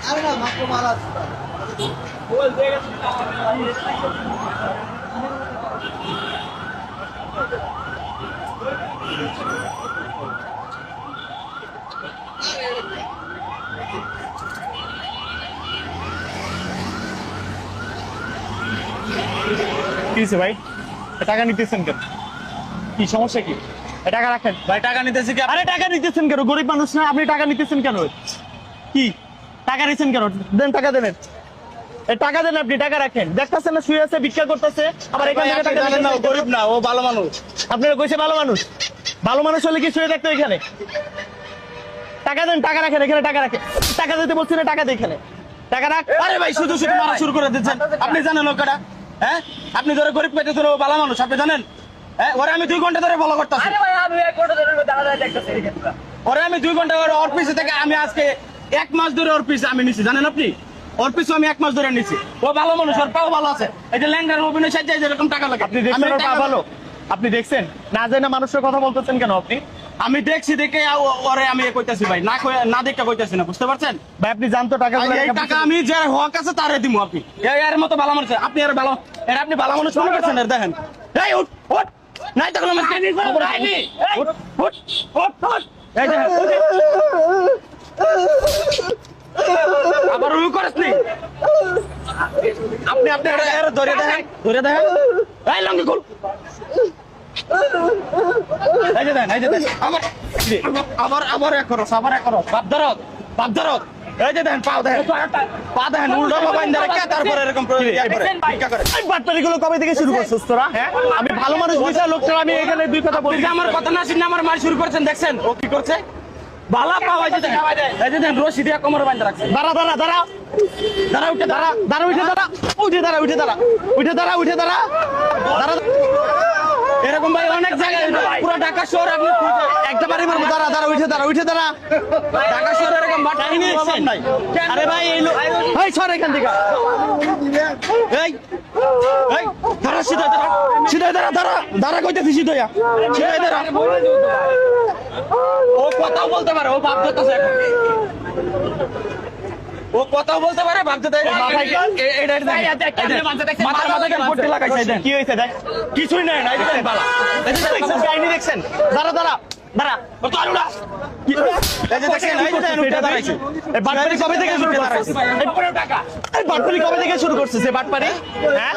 আরে না মাত্র মারা বল দে কি হয়েছে ভাই? টাকা নিতেছেন কেন? কি সমস্যা কি? টাকা রাখেন ভাই। টাকা নিতেছি কি? আরে টাকা নিতেছেন কেন? গরিব মানুষ না আপনি? টাকা নিতেছেন কেন? কি টাকা নিচ্ছেন কেন? দেন টাকা দেন। টাকা দেন, আপনি টাকা রাখেন। দেখতেছেন না শুয়ে আছে, ভিক্ষা করতেছে, আবার এখান থেকে টাকা জানেন না ও গরিব না, ও ভালো মানুষ। আপনারা কইছে ভালো মানুষ? ভালো মানুষ হলে কি শুয়ে থাকতো এখানে? টাকা দেন, টাকা রাখেন, এখানে টাকা রাখেন। টাকা দিতে বলছি না, টাকা দিয়ে এখানে টাকা রাখ। আরে ভাই শুধু শুধু মারা শুরু করে দিচ্ছেন। আপনি জানেন লোকটা, হ্যাঁ? আপনি ধরে গরিব পেটেছেন, ও ভালো মানুষ, আপনি জানেন? হ্যাঁ, ওরে আমি 2 ঘন্টা ধরে ফলো করতেছি। আরে ভাই আমি 1 ঘন্টা ধরে দাঁড়া দেখতেছি এখানে। ওরে আমি 2 ঘন্টা ওর পিছে থেকে আমি আজকে 1 মাস ধরে ওর পিছে আমি নিছি, জানেন আপনি? ওর পিছে আমি 1 মাস ধরে নিছি। ও ভালো মানুষ, ওর পাও ভালো আছে। এই যে ল্যাংড়ার অভিনয় সাজ্জা এরকম টাকা লাগে। আপনি দেখছেন ওর পা ভালো? আপনি দেখছেন না? জানি মানুষের কথা বলতেছেন কেন আপনি? আমি দেখছি দেখে ওরে আমি কইতাছি ভাই, না দেখে কইতাছি না, বুঝতে পারছেন? ভাই আপনি জানতো টাকা এই টাকা আমি যে হক আছে তারে দিমু। আপনি এর মতো ভালো মানুষ, আপনি আর ভালো, এর আপনি ভালো মানুষ মনে করছেন? এর দেখেন, এই উঠ উঠ, নাই তো কোনো মানুষ এই উঠ উঠ উঠ উঠ, এই দেখেন আবার রুই করিস নি আপনি। আপনি এর ধরে দেখেন, এই লঙ্গি খুল, এই যে দেন, এই যে দেন, আবার এক খরচ, বাপ ধরত, এই যে দেন, পা দেখেন উল্টো বাইন ধরে কে, তারপরে এরকম ভিক্ষা করে। বাটপারি গুলো কবে থেকে শুরু করছিস তোরা? হ্যাঁ, আমি ভালো মানুষ বুঝা লোকটা, আমি এখানে 2 কথা বলি। আপনি যে আমার কথা না শুনে আমার মার শুরু করছেন, দেখছেন ও কি করছে? বালা পাওয়া যেতে, এই যে দেন রশি দিয়ে কোমরে বাইন রাখছে। দাঁড়া দাঁড়া দাঁড়া দাঁড়া উঠে দাঁড়া, দাঁড়া, উঠে দাঁড়া, উঠে দাঁড়া, উঠে দাঁড়া, উঠে দাঁড়া, উঠে দাঁড়া, দাঁড়া। এরকম ভাই অনেক জায়গায়, পুরো ঢাকা শহর আপনি একটা বাড়ি মারবো। দাঁড়া দাঁড়া, উঠে দাঁড়া, উঠে দাঁড়া। ঢাকা শহরে এরকম বাটপারি অভাব নাই। আরে ভাই এই লোক, ভাই সর এখান থেকে। এই এই দাঁড়া, সিধা দাঁড়া কইতেছি, সিধা দাঁড়া। ও কথাও বলতে পারে, ও ভাব ধরতেছে এখন। ও কথাও বলতে পারে, ভাব ধরতে। মাথায় লাগাইছে, দেন কি হয়েছে দেখ? কিছুই নাই, নাই দেখেন বালা। দেখছেন কাহিনী দেখছেন? দাঁড়া দাঁড়া দাঁড়া। ও তো আলুরা কি এই যে দেখেন, এই যে উঠে দাঁড়াইছে। এই বাটপারি কবে থেকে শুরু করছিস? এই পুরো টাকা এই বাটপারি কবে থেকে শুরু করছিস? এই বাটপারি, হ্যাঁ?